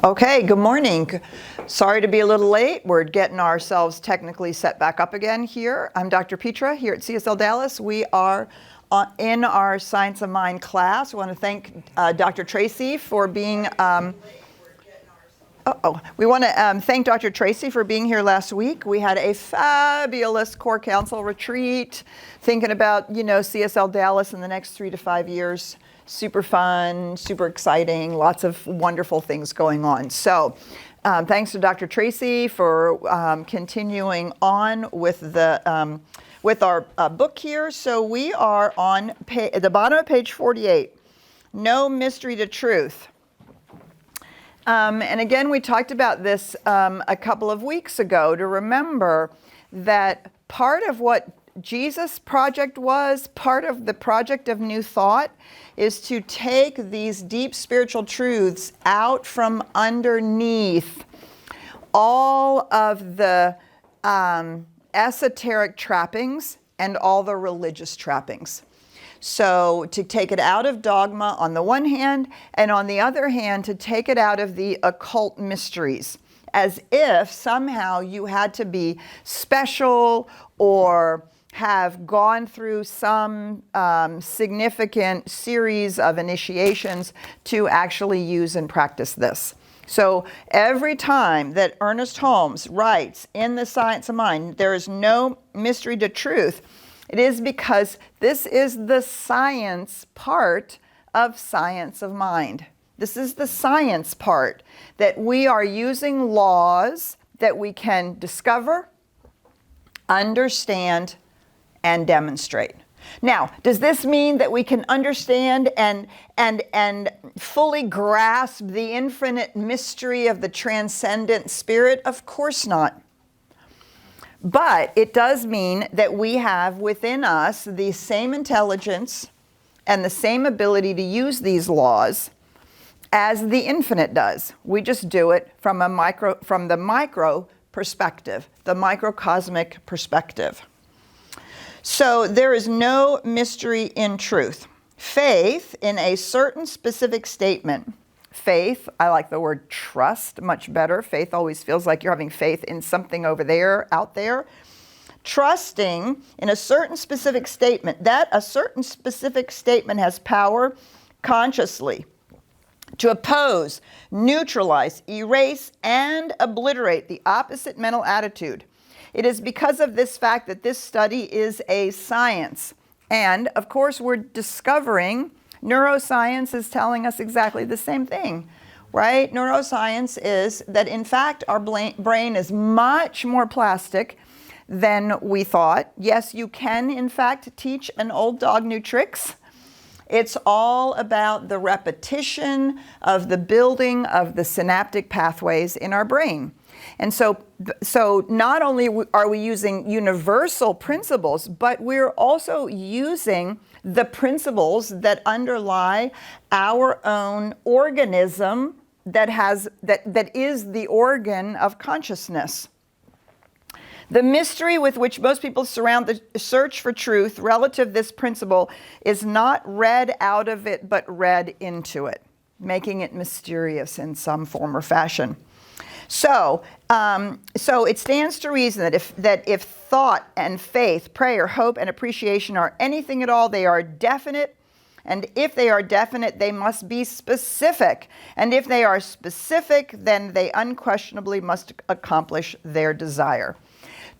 Okay, good morning. Sorry to be a little late. We're getting ourselves technically set back up again here. I'm Dr. Petra here at CSLDallas. We are in our Science of Mind class. I want to thank Dr. Tracy for being We want to thank Dr. Tracy for being here last week. We had a fabulous core council retreat, thinking about, CSLDallas in the next 3 to 5 years. Super fun, super exciting, lots of wonderful things going on. So thanks to Dr. Tracy for continuing on with the with our book here. So we are on at the bottom of page 48, No Mystery to Truth. And again, we talked about this a couple of weeks ago to remember that part of what Jesus' project was, part of the project of New Thought, is to take these deep spiritual truths out from underneath all of the esoteric trappings and all the religious trappings. So to take it out of dogma on the one hand, and on the other hand, to take it out of the occult mysteries, as if somehow you had to be special or have gone through some significant series of initiations to actually use and practice this. So every time that Ernest Holmes writes in The Science of Mind, there is no mystery to truth, it is because this is the science part of Science of Mind. This is the science part, that we are using laws that we can discover, understand, and demonstrate. Now, does this mean that we can understand and fully grasp the infinite mystery of the transcendent spirit? Of course not. But it does mean that we have within us the same intelligence and the same ability to use these laws as the infinite does. We just do it from the micro perspective, the microcosmic perspective. So there is no mystery in truth. Faith in a certain specific statement. Faith, I like the word trust much better. Faith always feels like you're having faith in something over there, out there. Trusting in a certain specific statement, that a certain specific statement has power consciously to oppose, neutralize, erase, and obliterate the opposite mental attitude. It is because of this fact that this study is a science. And, of course, we're discovering neuroscience is telling us exactly the same thing, right? Neuroscience is that, in fact, our brain is much more plastic than we thought. Yes, you can, in fact, teach an old dog new tricks. It's all about the repetition of the building of the synaptic pathways in our brain. And so not only are we using universal principles, but we're also using the principles that underlie our own organism that is the organ of consciousness. The mystery with which most people surround the search for truth relative to this principle is not read out of it, but read into it, making it mysterious in some form or fashion. So it stands to reason that if thought and faith, prayer, hope, and appreciation are anything at all, they are definite. And if they are definite, they must be specific. And if they are specific, then they unquestionably must accomplish their desire.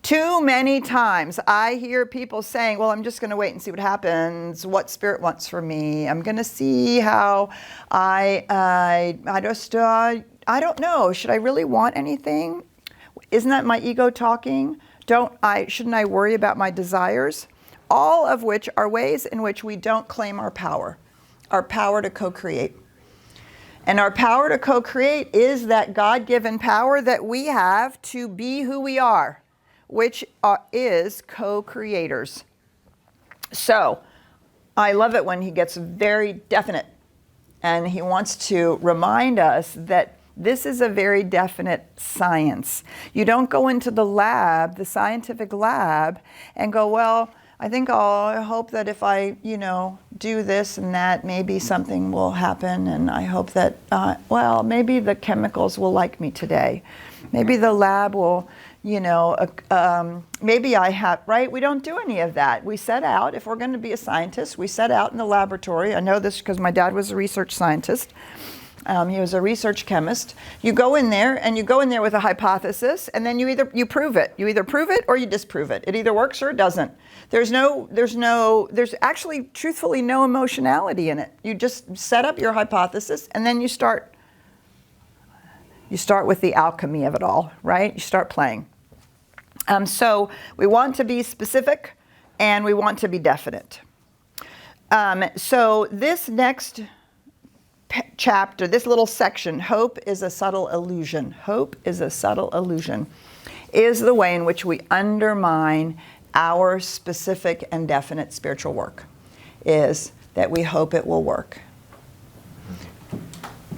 Too many times I hear people saying, well, I'm just going to wait and see what happens, what Spirit wants for me. I'm going to see how I don't know. Should I really want anything? Isn't that my ego talking? Shouldn't I worry about my desires? All of which are ways in which we don't claim our power to co-create. And our power to co-create is that God-given power that we have to be who we are, which is co-creators. So I love it when he gets very definite, and he wants to remind us that this is a very definite science. You don't go into the lab, the scientific lab, and go, well, I hope that if I, do this and that, maybe something will happen, and I hope that, maybe the chemicals will like me today. Maybe the lab will, maybe I have, right? We don't do any of that. We set out, if we're going to be a scientist, we set out in the laboratory. I know this because my dad was a research scientist. He was a research chemist. You go in there with a hypothesis, and then you prove it. You either prove it or you disprove it. It either works or it doesn't. There's actually truthfully no emotionality in it. You just set up your hypothesis, and then you start with the alchemy of it all, right? You start playing. So we want to be specific and we want to be definite. So this next chapter, this little section, hope is a subtle illusion. Hope is a subtle illusion, is the way in which we undermine our specific and definite spiritual work, is that we hope it will work.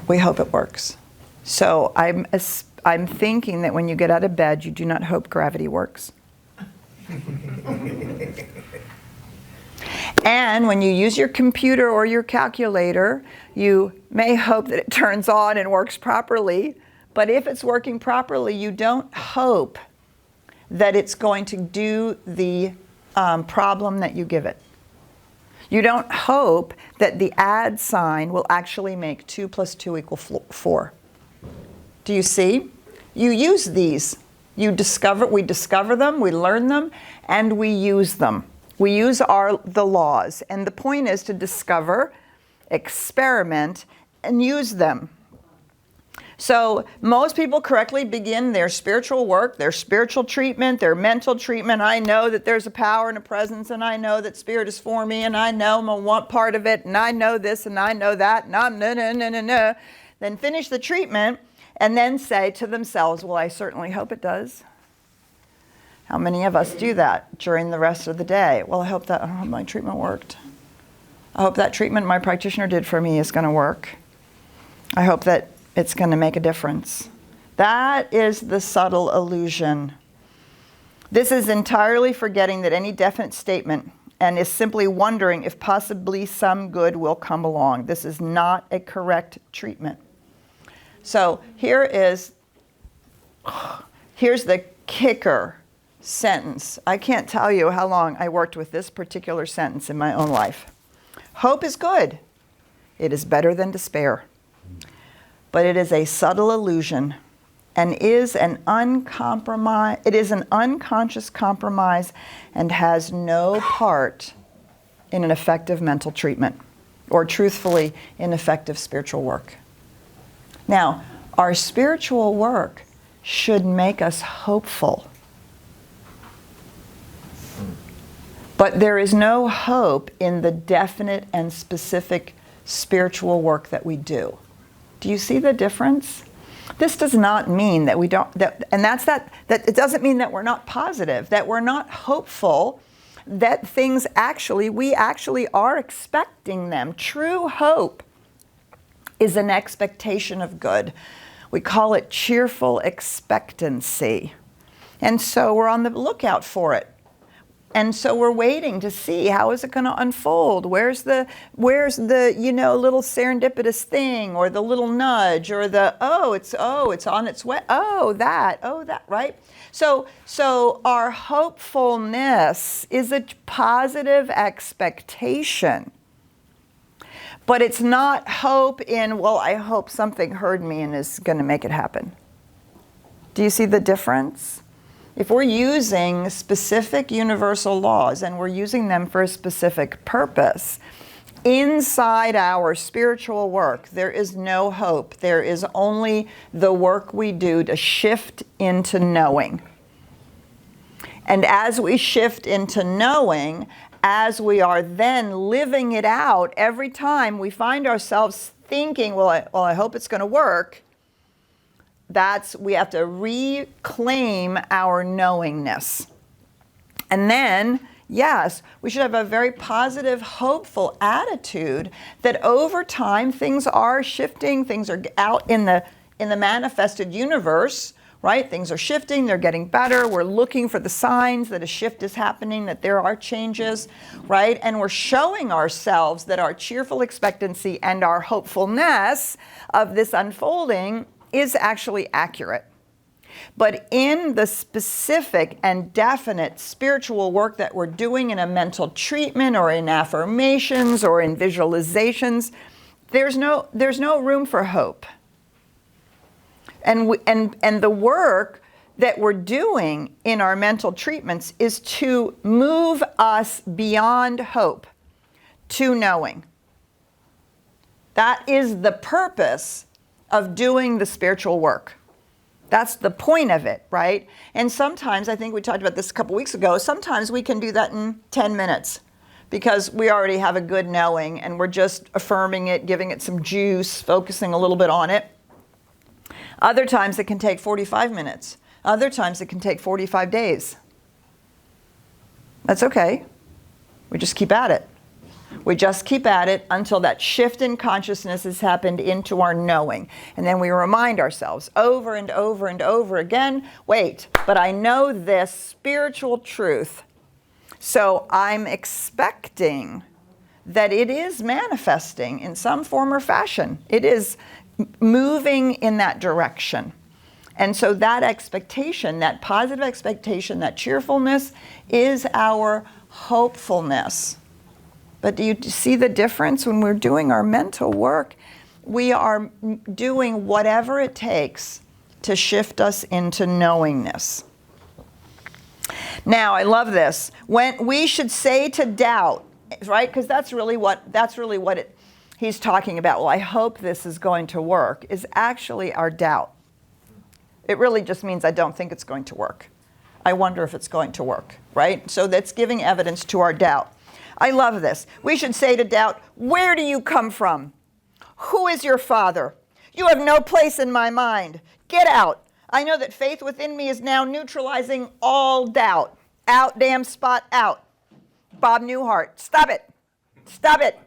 We hope it works. So I'm thinking that when you get out of bed, you do not hope gravity works. And when you use your computer or your calculator, you may hope that it turns on and works properly. But if it's working properly, you don't hope that it's going to do the problem that you give it. You don't hope that the add sign will actually make 2 + 2 = 4. Do you see? You use these. We discover them, we learn them, and we use them. We use the laws. And the point is to discover, experiment, and use them. So most people correctly begin their spiritual work, their spiritual treatment, their mental treatment. I know that there's a power and a presence, and I know that spirit is for me, and I know I'm a want part of it, and I know this, and I know that, and I'm no. Then finish the treatment, and then say to themselves, well, I certainly hope it does. How many of us do that during the rest of the day? Well, I hope my treatment worked. I hope that treatment my practitioner did for me is going to work. I hope that it's going to make a difference. That is the subtle illusion. This is entirely forgetting that any definite statement and is simply wondering if possibly some good will come along. This is not a correct treatment. So here's the kicker sentence. I can't tell you how long I worked with this particular sentence in my own life. Hope is good. It is better than despair. But it is a subtle illusion and is an unconscious compromise and has no part in an effective mental treatment or, truthfully, in effective spiritual work. Now, our spiritual work should make us hopeful. But there is no hope in the definite and specific spiritual work that we do. Do you see the difference? This does not mean that we don't, that it doesn't mean that we're not positive, that we're not hopeful, that we actually are expecting them. True hope is an expectation of good. We call it cheerful expectancy. And so we're on the lookout for it. And so we're waiting to see how is it going to unfold. Where's the little serendipitous thing, or the little nudge, or it's on its way. That, right? So our hopefulness is a positive expectation. But it's not hope in, well, I hope something heard me and is going to make it happen. Do you see the difference? If we're using specific universal laws and we're using them for a specific purpose, inside our spiritual work, there is no hope. There is only the work we do to shift into knowing. And as we shift into knowing, as we are then living it out, every time we find ourselves thinking, well, I hope it's going to work, we have to reclaim our knowingness. And then, yes, we should have a very positive, hopeful attitude that over time things are shifting, things are out in the manifested universe. right? Things are shifting, they're getting better. We're looking for the signs that a shift is happening, that there are changes, right? And we're showing ourselves that our cheerful expectancy and our hopefulness of this unfolding is actually accurate. But in the specific and definite spiritual work that we're doing in a mental treatment or in affirmations or in visualizations, there's no room for hope. And the work that we're doing in our mental treatments is to move us beyond hope to knowing. That is the purpose of doing the spiritual work. That's the point of it, right? And sometimes, I think we talked about this a couple weeks ago, sometimes we can do that in 10 minutes because we already have a good knowing and we're just affirming it, giving it some juice, focusing a little bit on it. Other times it can take 45 minutes. Other times it can take 45 days. That's okay. We just keep at it. We just keep at it until that shift in consciousness has happened into our knowing. And then we remind ourselves over and over and over again, wait, but I know this spiritual truth. So I'm expecting that it is manifesting in some form or fashion. It is moving in that direction. And so that expectation, that positive expectation, that cheerfulness is our hopefulness. But do you see the difference when we're doing our mental work? We are doing whatever it takes to shift us into knowingness. Now, I love this. When we should say to doubt, right? Because that's really what he's talking about. Well, I hope this is going to work, is actually our doubt. It really just means I don't think it's going to work. I wonder if it's going to work, right? So that's giving evidence to our doubt. I love this. We should say to doubt, where do you come from? Who is your father? You have no place in my mind. Get out. I know that faith within me is now neutralizing all doubt. Out, damn spot, out. Bob Newhart, stop it. Stop it.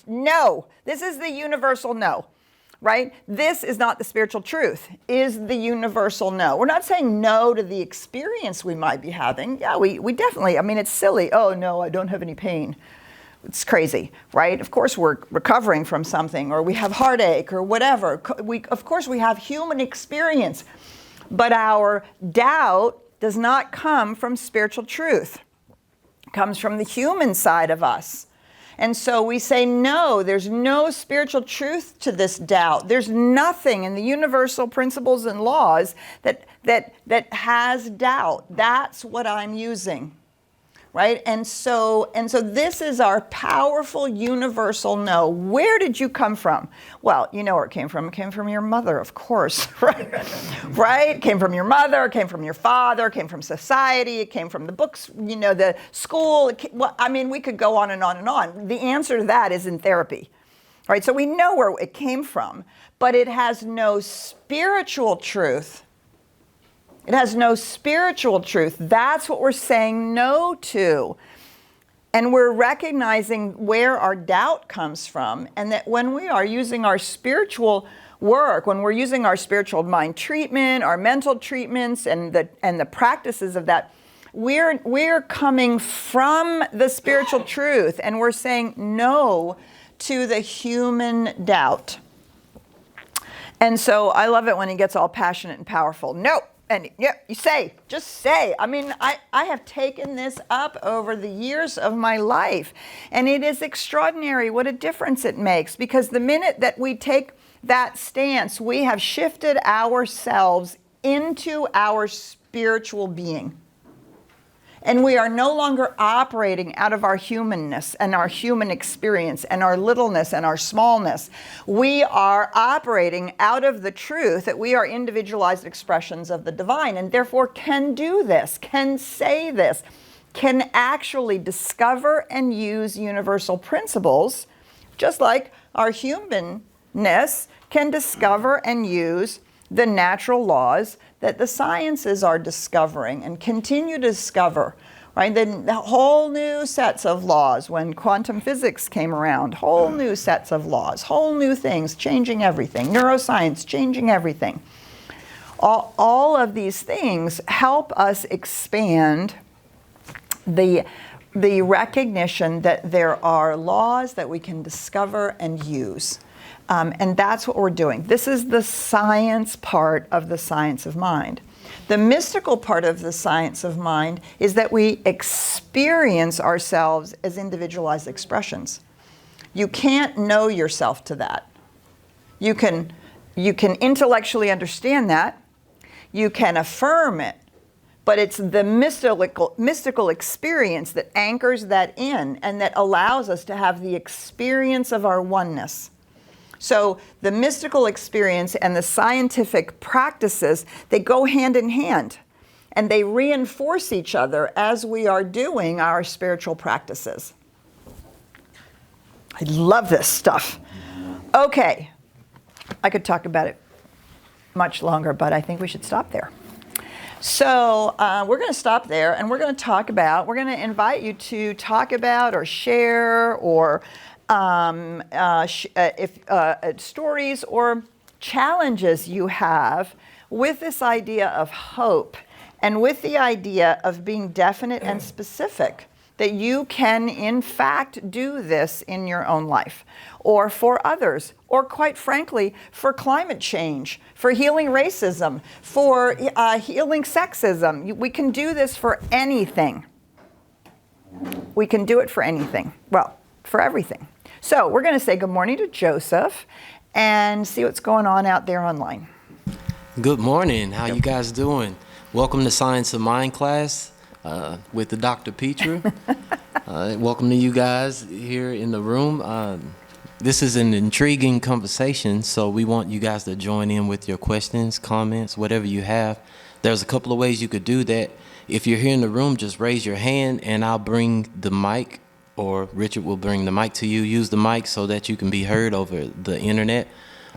No. This is the universal no, right? This is not the spiritual truth, is the universal no. We're not saying no to the experience we might be having. Yeah, we definitely, I mean, it's silly. Oh, no, I don't have any pain. It's crazy, right? Of course we're recovering from something, or we have heartache or whatever. Of course we have human experience, but our doubt does not come from spiritual truth. It comes from the human side of us. And so we say, no, there's no spiritual truth to this doubt. There's nothing in the universal principles and laws that has doubt. That's what I'm using, right? And so this is our powerful universal no. Where did you come from? Well, you know where it came from. It came from your mother, of course, right? Right? It came from your mother, it came from your father, it came from society, it came from the books, you know, the school. We could go on and on and on. The answer to that is in therapy, right? So we know where it came from, but it has no spiritual truth. It has no spiritual truth. That's what we're saying no to. And we're recognizing where our doubt comes from, and that when we are using our spiritual work, when we're using our spiritual mind treatment, our mental treatments, and the practices of that, we're coming from the spiritual truth, and we're saying no to the human doubt. And so I love it when he gets all passionate and powerful. No. And yeah, just say. I mean, I have taken this up over the years of my life. And it is extraordinary what a difference it makes. Because the minute that we take that stance, we have shifted ourselves into our spiritual being. And we are no longer operating out of our humanness and our human experience and our littleness and our smallness. We are operating out of the truth that we are individualized expressions of the divine, and therefore can do this, can say this, can actually discover and use universal principles, just like our humanness can discover and use the natural laws that the sciences are discovering and continue to discover, right? Then the whole new sets of laws when quantum physics came around, whole new sets of laws, whole new things, changing everything, neuroscience changing everything. All of these things help us expand the recognition that there are laws that we can discover and use. And that's what we're doing. This is the science part of the science of mind. The mystical part of the science of mind is that we experience ourselves as individualized expressions. You can't know yourself to that. You can intellectually understand that. You can affirm it. But it's the mystical experience that anchors that in and that allows us to have the experience of our oneness. So the mystical experience and the scientific practices, they go hand in hand, and they reinforce each other as we are doing our spiritual practices. I love this stuff. Okay, I could talk about it much longer, but I think we should stop there. So we're going to stop there, and we're going to invite you to talk about or share or stories or challenges you have with this idea of hope and with the idea of being definite and specific, that you can in fact do this in your own life or for others, or quite frankly, for climate change, for healing racism, for healing sexism. We can do this for anything. We can do it for anything. Well, for everything. So we're going to say good morning to Joseph and see what's going on out there online. Good morning. How you guys doing? Welcome to Science of Mind class with the Dr. Petru. Welcome to you guys here in the room. This is an intriguing conversation, so we want you guys to join in with your questions, comments, whatever you have. There's a couple of ways you could do that. If you're here in the room, just raise your hand and I'll bring the mic, or Richard will bring the mic to you. Use the mic so that you can be heard over the internet.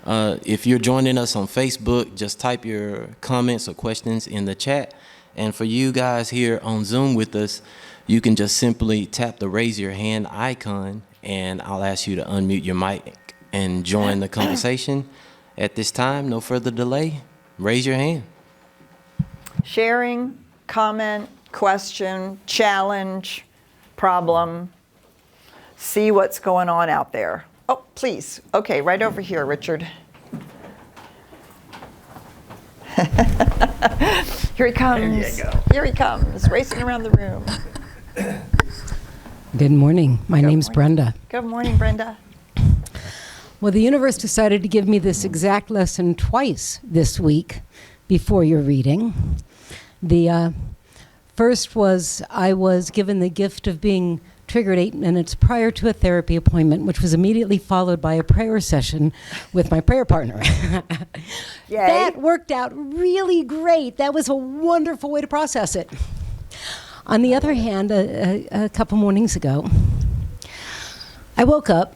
If you're joining us on Facebook, just type your comments or questions in the chat. And for you guys here on Zoom with us, you can just simply tap the raise your hand icon and I'll ask you to unmute your mic and join the conversation. At this time, no further delay, raise your hand. Sharing, comment, question, challenge, problem. See what's going on out there. Oh, please. Okay, right over here, Richard. Here he comes. There you go. Here he comes, racing around the room. Good morning. My name's Brenda. Good morning, Brenda. Well, the universe decided to give me this exact lesson twice this week before your reading. The first was I was given the gift of being triggered 8 minutes prior to a therapy appointment, which was immediately followed by a prayer session with my prayer partner. Yay. That worked out really great. That was a wonderful way to process it. On the other hand, a couple mornings ago, I woke up,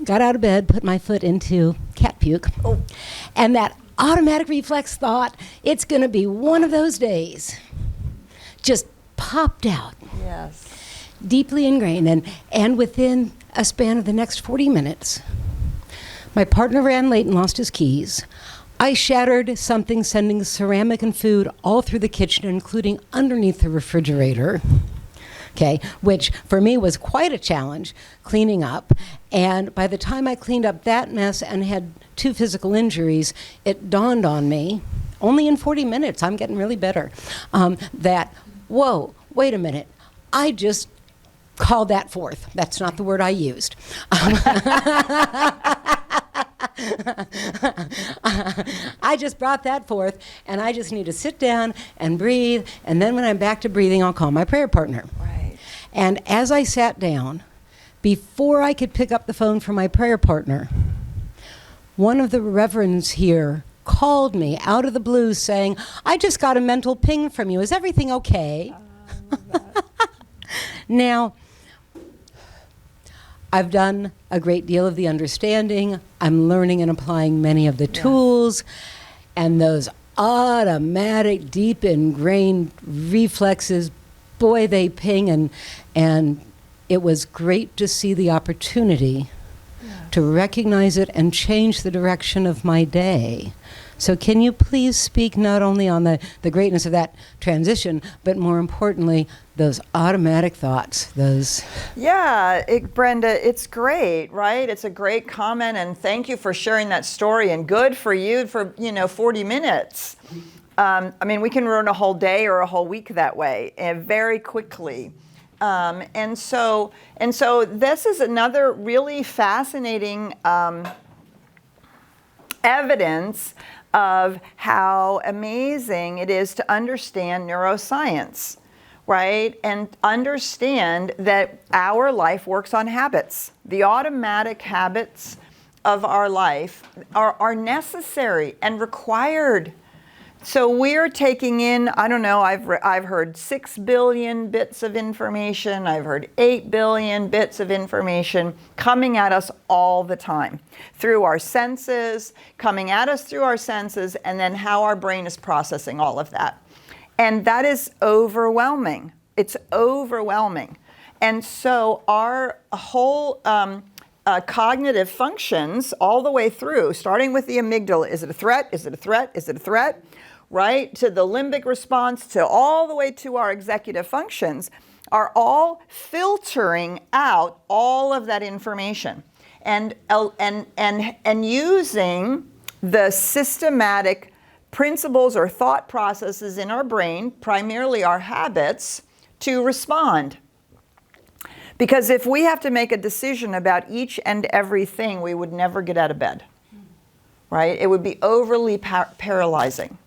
got out of bed, put my foot into cat puke, and that automatic reflex thought, it's going to be one of those days, just popped out. Yes. Deeply ingrained, and within a span of the next 40 minutes, my partner ran late and lost his keys. I shattered something, sending ceramic and food all through the kitchen, including underneath the refrigerator, okay, which for me was quite a challenge, cleaning up. And by the time I cleaned up that mess and had 2 physical injuries, it dawned on me, only in 40 minutes, I'm getting really better, that, whoa, wait a minute, I just called that forth. That's not the word I used. I just brought that forth, and I just need to sit down and breathe, and then when I'm back to breathing, I'll call my prayer partner. Right. And as I sat down, before I could pick up the phone for my prayer partner, one of the reverends here called me out of the blue saying, I just got a mental ping from you. Is everything okay? Now, I've done a great deal of the understanding. I'm learning and applying many of the tools, and those automatic, deep ingrained reflexes, boy, they ping, and it was great to see the opportunity to recognize it and change the direction of my day So can you please speak not only on the greatness of that transition, but more importantly, those automatic thoughts, those... Yeah, Brenda, it's great, right? It's a great comment, and thank you for sharing that story, and good for you for, 40 minutes. I mean, we can run a whole day or a whole week that way, very quickly. And so this is another really fascinating evidence of how amazing it is to understand neuroscience, right? And understand that our life works on habits. The automatic habits of our life are necessary and required. So we're taking in, I don't know, I've heard 6 billion bits of information, I've heard 8 billion bits of information coming at us all the time through our senses, coming at us through our senses, and then how our brain is processing all of that. And that is overwhelming. It's overwhelming. And so our whole cognitive functions all the way through, starting with the amygdala, is it a threat? Is it a threat? Is it a threat? Right, to the limbic response, to all the way to our executive functions, are all filtering out all of that information and using the systematic principles or thought processes in our brain, primarily our habits, to respond. Because if we have to make a decision about each and everything, we would never get out of bed, right? It would be overly paralyzing.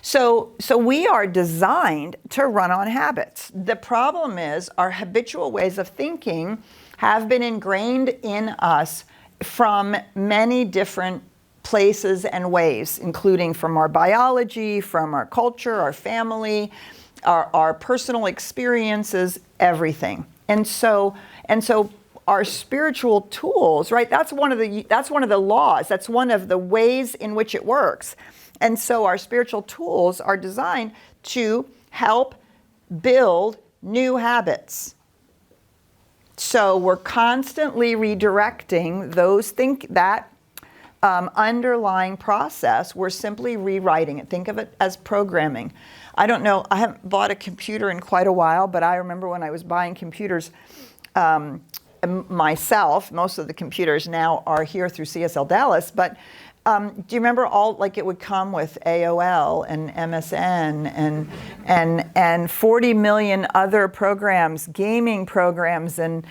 So we are designed to run on habits. The problem is our habitual ways of thinking have been ingrained in us from many different places and ways, including from our biology, from our culture, our family, our personal experiences, everything. And so our spiritual tools, right? That's one of the laws. That's one of the ways in which it works. And so our spiritual tools are designed to help build new habits. So we're constantly redirecting that underlying process. We're simply rewriting it. Think of it as programming. I don't know, I haven't bought a computer in quite a while, but I remember when I was buying computers myself. Most of the computers now are here through CSLDallas, but do you remember it would come with AOL and MSN and 40 million other programs, gaming programs and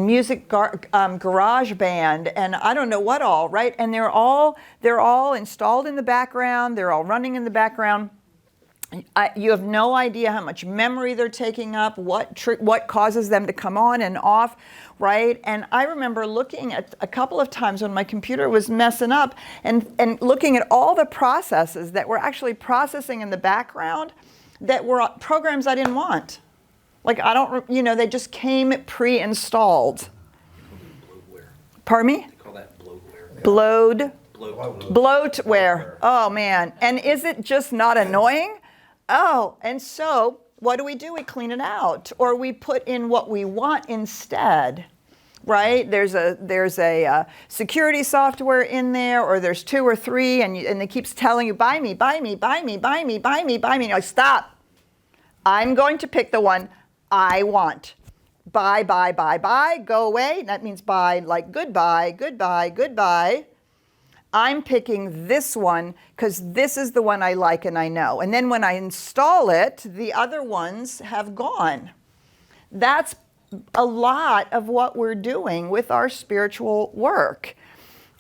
music garage band and I don't know what all, right? And they're all installed in the background. They're all running in the background. You have no idea how much memory they're taking up, what causes them to come on and off, right? And I remember looking at a couple of times when my computer was messing up and looking at all the processes that were actually processing in the background that were programs I didn't want. Like they just came pre-installed. Bloatware. Pardon me? They call that bloatware. Bloatware. Oh man. And is it just not annoying? Oh, and so what do? We clean it out, or we put in what we want instead, right? There's a security software in there, or there's 2 or 3, and it keeps telling you, buy me, buy me, buy me, buy me, buy me, buy me. And you're like, stop. I'm going to pick the one I want. Buy, buy, buy, buy, go away. That means buy, like goodbye, goodbye, goodbye. I'm picking this one because this is the one I like and I know. And then when I install it, the other ones have gone. That's a lot of what we're doing with our spiritual work.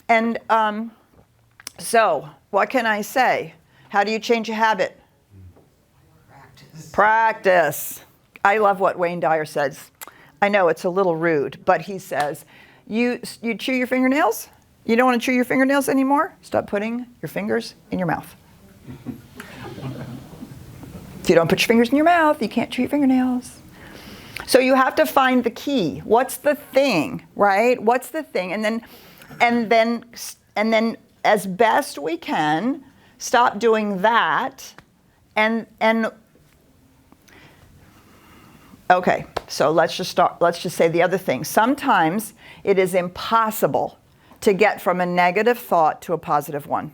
And so what can I say? How do you change a habit? Practice. I love what Wayne Dyer says. I know it's a little rude, but he says, you chew your fingernails? You don't want to chew your fingernails anymore? Stop putting your fingers in your mouth. If you don't put your fingers in your mouth, you can't chew your fingernails. So you have to find the key. What's the thing, right? What's the thing? And then as best we can, stop doing that. And okay, so let's just say the other thing. Sometimes it is impossible to get from a negative thought to a positive one.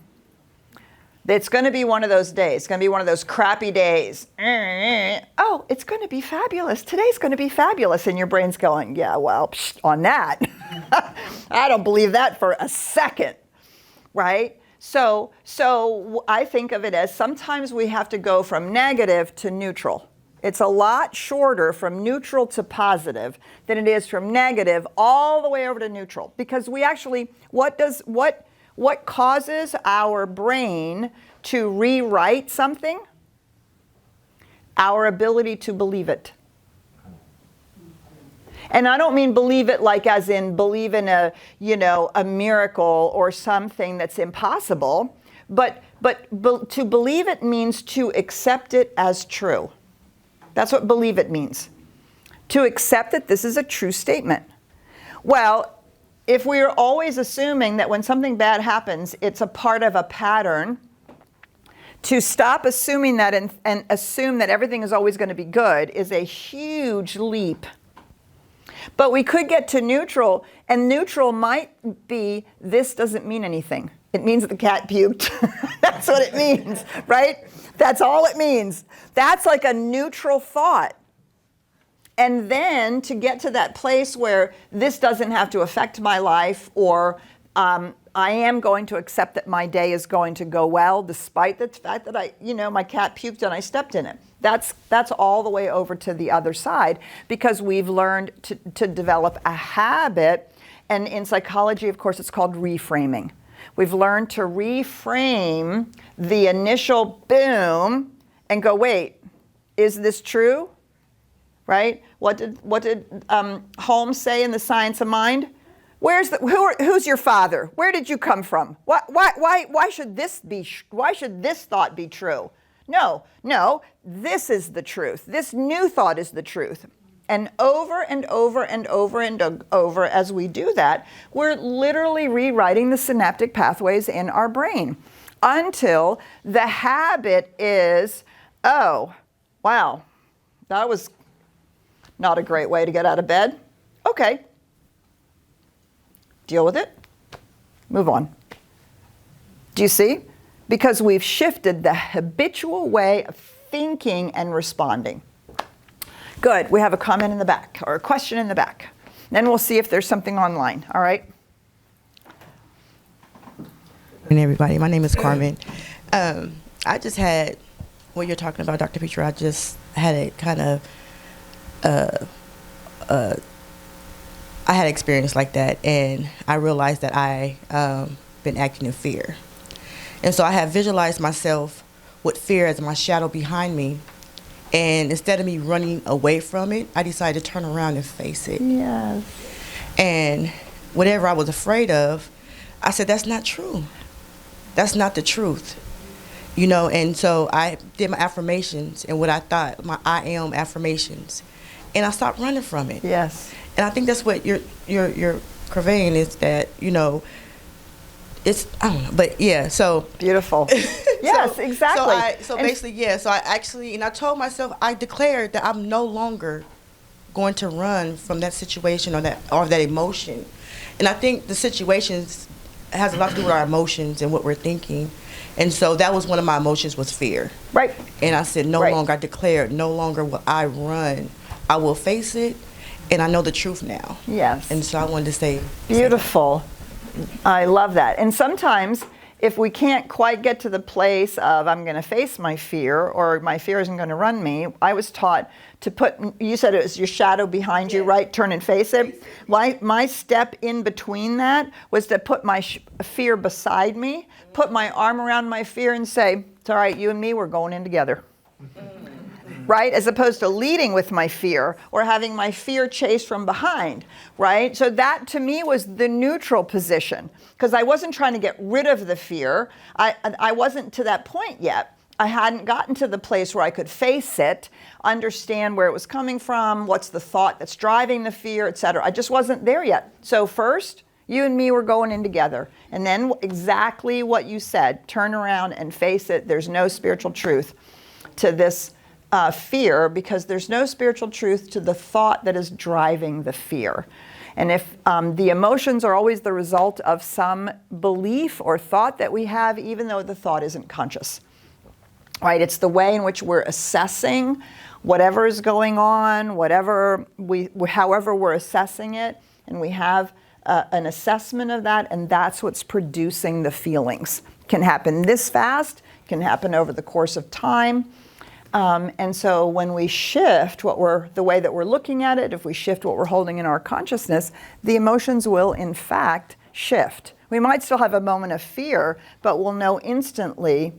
It's going to be one of those days. It's going to be one of those crappy days. Oh, it's going to be fabulous. Today's going to be fabulous. And your brain's going, yeah, well, on that. I don't believe that for a second, right? So I think of it as sometimes we have to go from negative to neutral. It's a lot shorter from neutral to positive than it is from negative all the way over to neutral. Because we actually, what causes our brain to rewrite something? Our ability to believe it. And I don't mean believe it like as in believe in a miracle or something that's impossible, but to believe it means to accept it as true. That's what believe it means. To accept that this is a true statement. Well, if we are always assuming that when something bad happens, it's a part of a pattern, to stop assuming that and assume that everything is always going to be good is a huge leap. But we could get to neutral, and neutral might be, this doesn't mean anything. It means that the cat puked. That's what it means, right? That's all it means. That's like a neutral thought. And then to get to that place where this doesn't have to affect my life, or I am going to accept that my day is going to go well, despite the fact that my cat puked and I stepped in it. That's all the way over to the other side, because we've learned to develop a habit. And in psychology, of course, it's called reframing. We've learned to reframe the initial boom and go, wait, is this true? Right? What did Holmes say in The Science of Mind? Who's your father? Where did you come from? Why should this thought be true? No, this is the truth. This new thought is the truth. And over and over and over and over as we do that, we're literally rewriting the synaptic pathways in our brain until the habit is, oh, wow, that was not a great way to get out of bed. Okay. Deal with it. Move on. Do you see? Because we've shifted the habitual way of thinking and responding. Good. We have a comment in the back, or a question in the back. Then we'll see if there's something online. All right? And everybody, my name is Carmen. I just had, what you're talking about, Dr. Petrie, I just had a kind of, I had an experience like that, and I realized that I been acting in fear. And so I have visualized myself with fear as my shadow behind me. And instead of me running away from it, I decided to turn around and face it. Yes. And whatever I was afraid of, I said, that's not true. That's not the truth. And so I did my affirmations and what I thought, my I am affirmations. And I stopped running from it. Yes. And I think that's what you're conveying, is that, it's, I don't know, but yeah, so. Beautiful. Yes, exactly. So I actually, and I told myself, I declared that I'm no longer going to run from that situation or that emotion. And I think the situations has a lot to do with our emotions and what we're thinking. And so that was one of my emotions, was fear. Right. And I said, no longer, I declared, no longer will I run. I will face it, and I know the truth now. Yes. And so I wanted to say. Beautiful. I love that. And sometimes if we can't quite get to the place of I'm going to face my fear, or my fear isn't going to run me, I was taught to put, you said it was your shadow behind you, right? Turn and face it. My step in between that was to put my fear beside me, put my arm around my fear and say, it's all right, you and me, we're going in together. Right? As opposed to leading with my fear or having my fear chase from behind, right? So that to me was the neutral position, because I wasn't trying to get rid of the fear. I wasn't to that point yet. I hadn't gotten to the place where I could face it, understand where it was coming from, what's the thought that's driving the fear, etc. I just wasn't there yet. So first, you and me were going in together. And then exactly what you said, turn around and face it. There's no spiritual truth to this fear, because there's no spiritual truth to the thought that is driving the fear. And if the emotions are always the result of some belief or thought that we have, even though the thought isn't conscious, right? It's the way in which we're assessing whatever is going on, however we're assessing it, and we have an assessment of that, and that's what's producing the feelings. Can happen this fast, can happen over the course of time. And so when we shift the way that we're looking at it, if we shift what we're holding in our consciousness, the emotions will in fact shift. We might still have a moment of fear, but we'll know instantly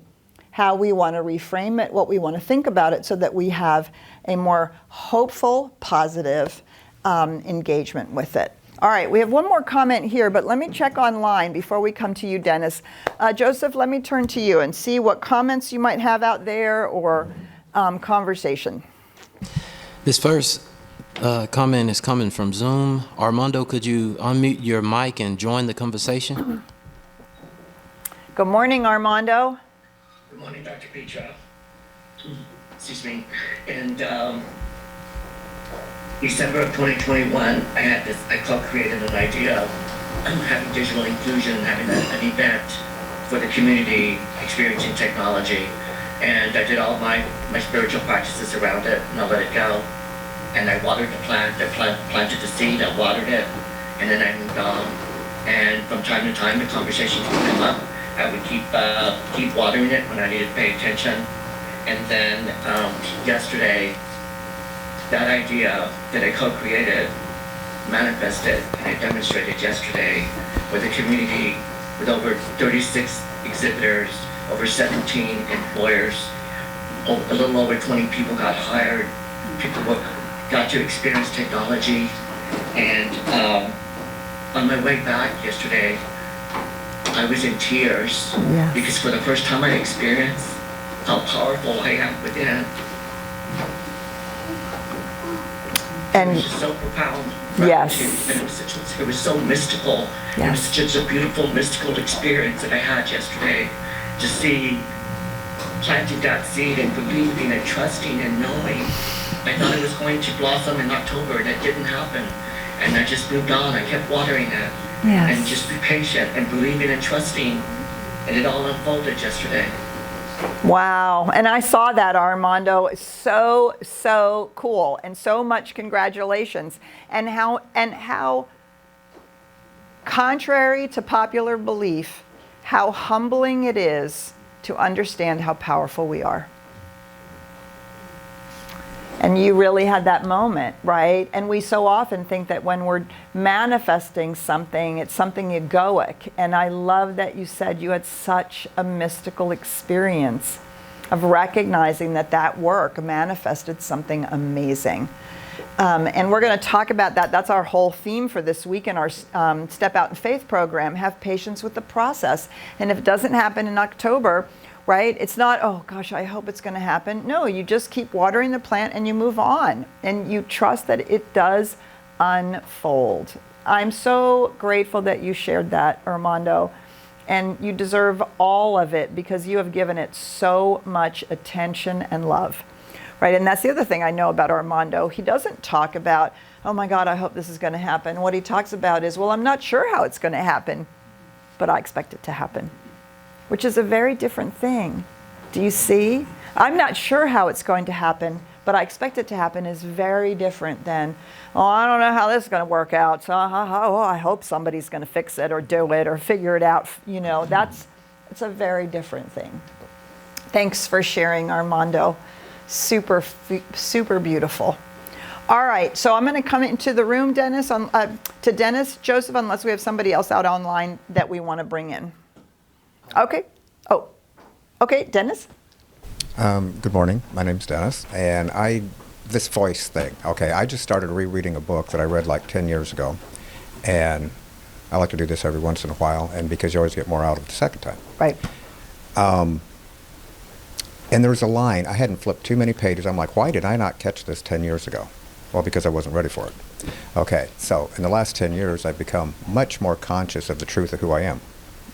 how we want to reframe it, what we want to think about it, so that we have a more hopeful, positive engagement with it. All right, we have one more comment here, but let me check online before we come to you, Dennis. Joseph, let me turn to you and see what comments you might have out there or conversation. This first comment is coming from Zoom. Armando, could you unmute your mic and join the conversation? Good morning, Armando. Good morning, Dr. Petra. Excuse me. In December of 2021, I co-created an idea of having digital inclusion, having an event for the community experiencing technology. And I did all my spiritual practices around it, and I let it go. And I watered the plant. I planted the seed, I watered it, and then I moved on. And from time to time, the conversations would come up. I would keep watering it when I needed to pay attention. And then yesterday, that idea that I co-created manifested, and I demonstrated yesterday with a community with over 36 exhibitors, over 17 employers, a little over 20 people got hired. People got to experience technology. And on my way back yesterday, I was in tears because for the first time I experienced how powerful I am within. And it was just so profound. Yes. And it was so mystical. Yes. It was just a beautiful mystical experience that I had yesterday. To see planting that seed and believing and trusting and knowing. I thought it was going to blossom in October, and it didn't happen. And I just moved on. I kept watering it. Yes. And just be patient and believing and trusting. And it all unfolded yesterday. Wow. And I saw that, Armando. It's so cool. And so much congratulations. And how contrary to popular belief, how humbling it is to understand how powerful we are. And you really had that moment, right? And we so often think that when we're manifesting something, it's something egoic. And I love that you said you had such a mystical experience of recognizing that that work manifested something amazing. And we're going to talk about that. That's our whole theme for this week in our Step Out in Faith program. Have patience with the process. And if it doesn't happen in October, right, it's not, oh gosh, I hope it's going to happen. No, you just keep watering the plant and you move on. And you trust that it does unfold. I'm so grateful that you shared that, Armando. And you deserve all of it because you have given it so much attention and love. Right, and that's the other thing I know about Armando. He doesn't talk about, oh my God, I hope this is going to happen. What he talks about is, well, I'm not sure how it's going to happen, but I expect it to happen, which is a very different thing. Do you see? I'm not sure how it's going to happen, but I expect it to happen is very different than, oh, I don't know how this is going to work out, so I hope somebody's going to fix it or do it or figure it out. You know, it's a very different thing. Thanks for sharing, Armando. Super beautiful. All right, so I'm going to come into the room, Dennis, to Dennis, Joseph, unless we have somebody else out online that we want to bring in. Okay. Oh, okay, Dennis. Good morning. My name's Dennis, and this voice thing. Okay, I just started rereading a book that I read like 10 years ago, and I like to do this every once in a while, and because you always get more out of it the second time. Right. And there was a line, I hadn't flipped too many pages. I'm like, why did I not catch this 10 years ago? Well, because I wasn't ready for it. Okay, so in the last 10 years, I've become much more conscious of the truth of who I am.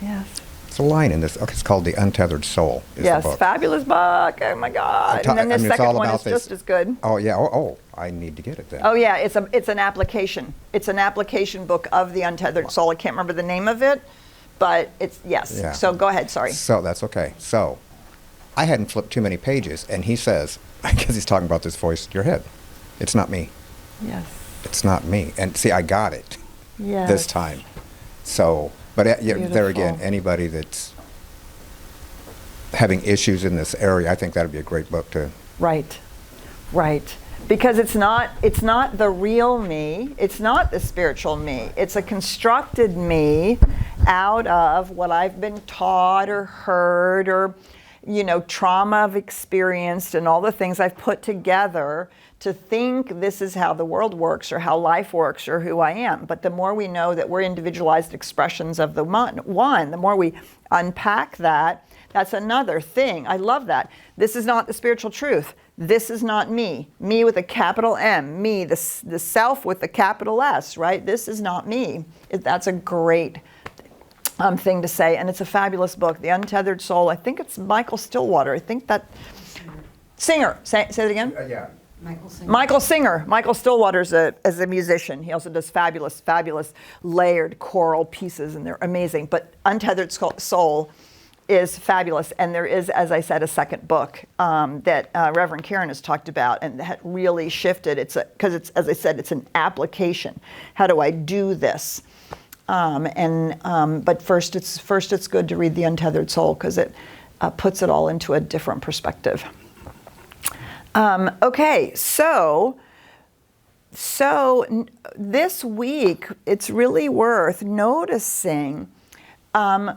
Yes. There's a line in this. Okay, it's called The Untethered Soul. Is Yes, the book. fabulous book. Oh my God! And then the second one is just as good. Oh yeah. Oh, I need to get it then. Oh yeah, it's an application. It's an application book of The Untethered Soul. I can't remember the name of it, but it's yes. Yeah. So go ahead. Sorry. So that's okay. So I hadn't flipped too many pages, and he says, because he's talking about this voice in your head, it's not me. Yes. It's not me. And see, I got it Yes. this time. So, but yeah, there again, Beautiful. anybody that's having issues in this area, I think that would be a great book to. Right. Right. Because it's not the real me. It's not the spiritual me. It's a constructed me out of what I've been taught or heard or, trauma I've experienced and all the things I've put together to think this is how the world works or how life works or who I am. But the more we know that we're individualized expressions of the one, the more we unpack that, that's another thing. I love that. This is not the spiritual truth. This is not me. Me with a capital M. Me, the self with the capital S, right? This is not me. That's a great thing to say. And it's a fabulous book, The Untethered Soul. I think it's Michael Stillwater. I think that... Singer. Say it again? Yeah. Michael Singer. Michael Stillwater's as a musician. He also does fabulous layered choral pieces, and they're amazing. But Untethered Soul is fabulous, and there is, as I said, a second book that Reverend Karen has talked about, and that really shifted. Because it's, as I said, it's an application. How do I do this? But first, it's good to read The Untethered Soul because it puts it all into a different perspective. Okay, so this week, it's really worth noticing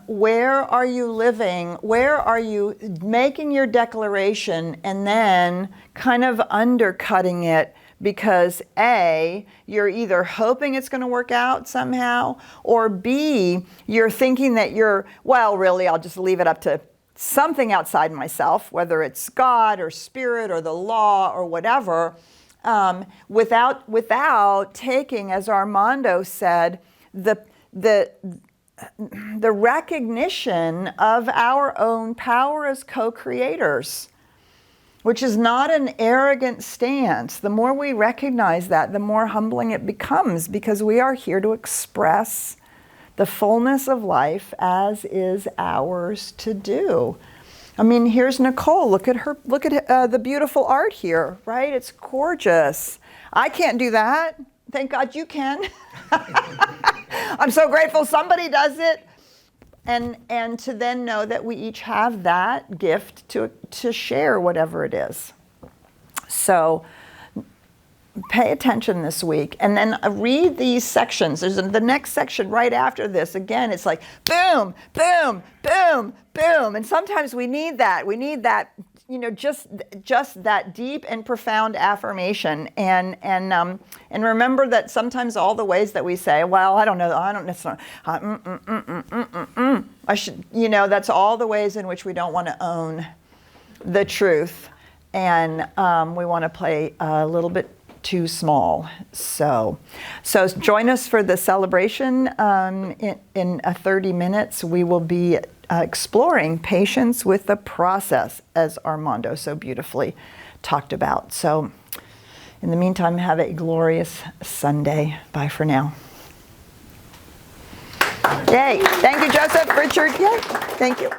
where are you living, where are you making your declaration and then kind of undercutting it because A, you're either hoping it's going to work out somehow, or B, you're thinking that really, I'll just leave it up to something outside myself, whether it's God or spirit or the law or whatever, without taking, as Armando said, the recognition of our own power as co-creators, which is not an arrogant stance. The more we recognize that, the more humbling it becomes, because we are here to express the fullness of life as is ours to do. I mean, here's Nicole. Look at her. Look at the beautiful art here, right? It's gorgeous. I can't do that. Thank God you can. I'm so grateful somebody does it. And to then know that we each have that gift to share whatever it is. So pay attention this week, and then read these sections. There's the next section right after this. Again, it's like boom, boom, boom, boom. And sometimes we need that. We need that, just that deep and profound affirmation. And remember that sometimes all the ways that we say, well, I don't know, I don't necessarily, I should, that's all the ways in which we don't want to own the truth, and we want to play a little bit too small. So join us for the celebration in 30 minutes. We will be exploring patience with the process, as Armando so beautifully talked about. So in the meantime, have a glorious Sunday. Bye for now. Yay. Thank you, Joseph, Richard. Yay. Thank you.